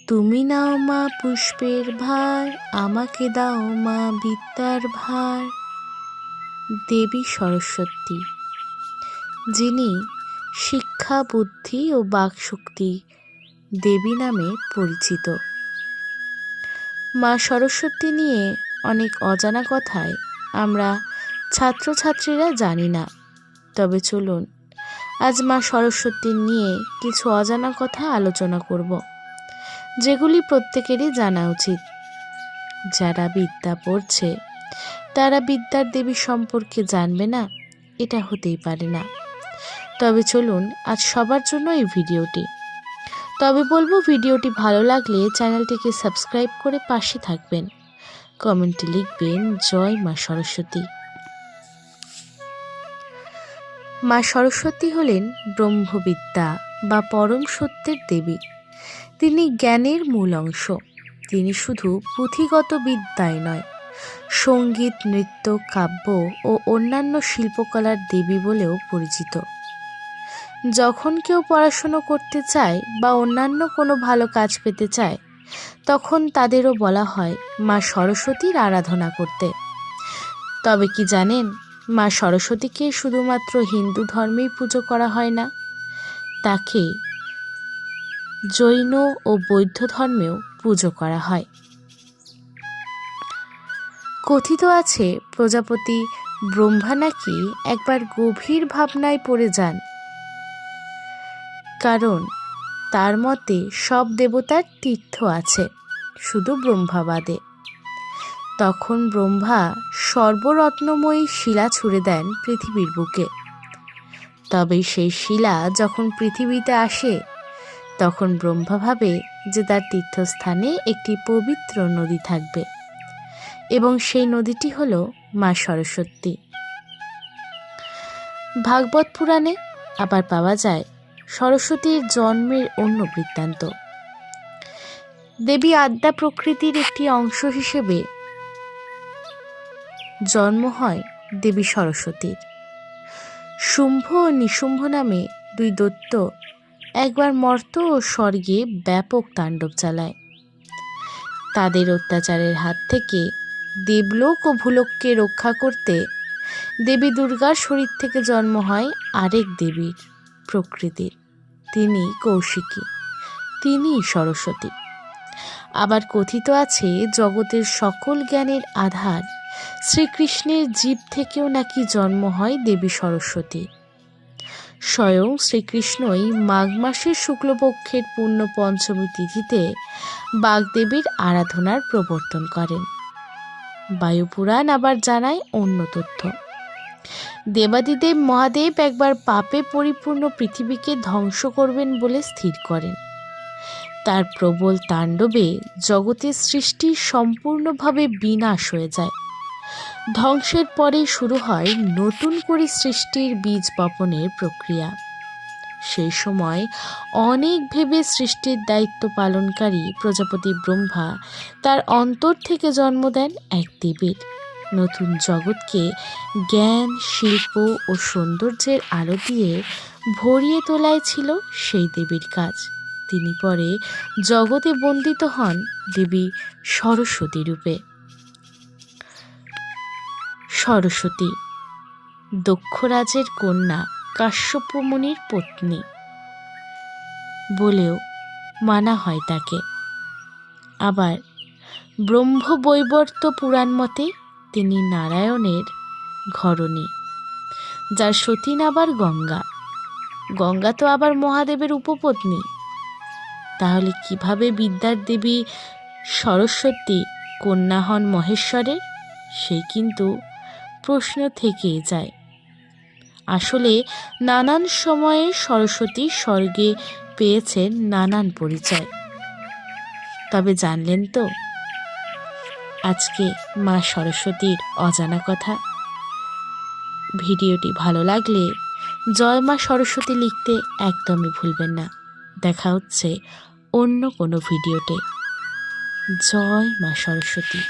তুমি নাও মা পুষ্পের ভার, আমাকে দাও মা বিদ্যার ভার। দেবী সরস্বতী, যিনি শিক্ষা, বুদ্ধি ও বাকশক্তি দেবী নামে পরিচিত। মা সরস্বতী নিয়ে অনেক অজানা কথায় আমরা ছাত্রছাত্রীরা জানি না। তবে চলুন আজ মা সরস্বতী নিয়ে কিছু অজানা কথা আলোচনা করব, যেগুলি প্রত্যেকেরই জানা উচিত। যারা বিদ্যা পড়ছে তারা বিদ্যার দেবী সম্পর্কে জানবে না, এটা হতেই পারে না। তবে চলুন আজ সবার জন্য এই ভিডিওটি। তবে বলবো, ভিডিওটি ভালো লাগলে চ্যানেলটিকে সাবস্ক্রাইব করে পাশে থাকবেন। কমেন্টে লিখবেন জয় মা সরস্বতী। মা সরস্বতী হলেন ব্রহ্মবিদ্যা বা পরম সত্যের দেবী। তিনি জ্ঞানের মূল অংশ। তিনি শুধু পুঁথিগত বিদ্যায় নয়, সঙ্গীত, নৃত্য, কাব্য ও অন্যান্য শিল্পকলার দেবী বলেও পরিচিত। যখন কেউ পড়াশুনো করতে চায় বা অন্যান্য কোনো ভালো কাজ পেতে চায়, তখন তাদেরও বলা হয় মা সরস্বতীর আরাধনা করতে। তবে কি জানেন, মা সরস্বতীকে শুধুমাত্র হিন্দু ধর্মেই পুজো করা হয় না, তাকে জৈন ও বৌদ্ধ ধর্মেও পুজো করা হয়। কথিত আছে প্রজাপতি ব্রহ্মা নাকি একবার গভীর ভাবনায় পড়ে যান, কারণ তার মতে সব দেবতার তীর্থ আছে, শুধু ব্রহ্মা বাদে। তখন ব্রহ্মা সর্বরত্নময়ী শিলা ছুঁড়ে দেন পৃথিবীর বুকে। তবে সেই শিলা যখন পৃথিবীতে আসে, তখন ব্রহ্মা ভাবে যে তার তীর্থস্থানে একটি পবিত্র নদী থাকবে, এবং সেই নদীটি হল মা সরস্বতী। ভাগবত পুরাণে আবার পাওয়া যায় সরস্বতীর জন্মের অন্য বৃত্তান্ত। দেবী আদ্যা প্রকৃতির একটি অংশ হিসেবে জন্ম হয় দেবী সরস্বতীর। শুম্ভ ও নিশুম্ভ নামে দুই দৈত্য একবার মর্ত ও স্বর্গে ব্যাপক তাণ্ডব চালায়। তাদের অত্যাচারের হাত থেকে দেবলোক ও ভূলোককে রক্ষা করতে দেবী দুর্গার শরীর থেকে জন্ম হয় আরেক দেবীর প্রকৃতির। তিনি কৌশিকী, তিনি সরস্বতী। আবার কথিত আছে জগতের সকল জ্ঞানের আধার শ্রীকৃষ্ণের জীব থেকেও নাকি জন্ম হয় দেবী সরস্বতী। স্বয়ং শ্রীকৃষ্ণই মাঘ মাসের শুক্লপক্ষের পূর্ণ পঞ্চমী তিথিতে বাগদেবীর আরাধনার প্রবর্তন করেন। বায়ুপুরাণ আবার জানায় অন্য তথ্য। দেবাদিদেব মহাদেব একবার পাপে পরিপূর্ণ পৃথিবীকে ধ্বংস করবেন বলে স্থির করেন। তার প্রবল তাণ্ডবে জগতের সৃষ্টি সম্পূর্ণভাবে বিনাশ হয়ে যায়। ধ্বংসের পরেই শুরু হয় নতুন করে সৃষ্টির বীজ বপনের প্রক্রিয়া। সেই সময় অনেক ভেবে সৃষ্টির দায়িত্ব পালনকারী প্রজাপতি ব্রহ্মা তার অন্তর থেকে জন্ম দেন এক দেবীর। নতুন জগৎকে জ্ঞান, শিল্প ও সৌন্দর্যের আলো দিয়ে ভরিয়ে তোলাই ছিল সেই দেবীর কাজ। তিনি পরে জগতে বন্দিত হন দেবী সরস্বতী রূপে। সরস্বতী দক্ষরাজের কন্যা কাশ্যপ মুনির পত্নী বলেও মানা হয় তাকে। আবার ব্রহ্মবৈবর্ত পুরাণ মতে তিনি নারায়ণের ঘরণী, যার সতী আবার গঙ্গা। গঙ্গা তো আবার মহাদেবের উপপত্নী। তাহলে কিভাবে বিদ্যার দেবী সরস্বতী কন্যা হন মহেশ্বরের? সেই কিন্তু প্রশ্ন থেকেই যায়। আসলে নানান সময়ে সরস্বতী স্বর্গে পেয়েছেন নানান পরিচয়। তবে জানলেন তো আজকে মা সরস্বতীর অজানা কথা? ভিডিওটি ভালো লাগলে জয় মা সরস্বতী লিখতে একদমই ভুলবেন না। দেখা হচ্ছে অন্য কোনো ভিডিওতে। জয় মা সরস্বতী।